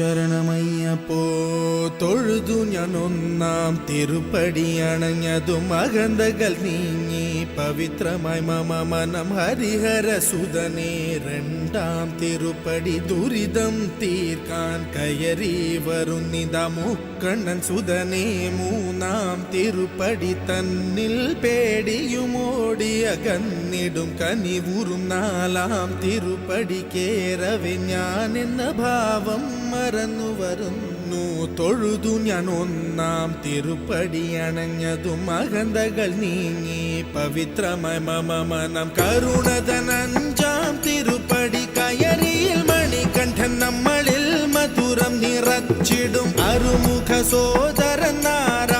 ശരണമയ്യപ്പോ തൊഴുതു ഞാൻ ഒന്നാം തിരുപ്പടി അണഞ്ഞതും അകന്തകൾ നീങ്ങി പവിത്രമായി മമ മനം ഹരിഹര സുതനേ രണ്ടാം തിരുപ്പടി ദുരിതം തീർക്കാൻ കയറി വരുന്നിതാ മുക്കണ്ണൻ സുതനേ മൂന്നാം തിരുപ്പടി തന്നിൽ പേടിയുമോടി അകന്നിടും കനിവുറും നാലാം തിരുപ്പടി കേറവെ ഞാൻ എന്ന ഭാവം മറന്നു വരുന്നു തൊഴുതു ഞാൻ ഒന്നാം തിരുപ്പടി അണഞ്ഞതും അകന്തകൾ നീങ്ങി പവിത്രമായി മമ മനം കരുണതൻ അഞ്ചാം തിരുപ്പടി കയറിയിൽ മണികണ്ഠൻ നമ്മളിൽ മധുരം നിറച്ചിടും അരുമുഖ സോദരൻ നാരായണ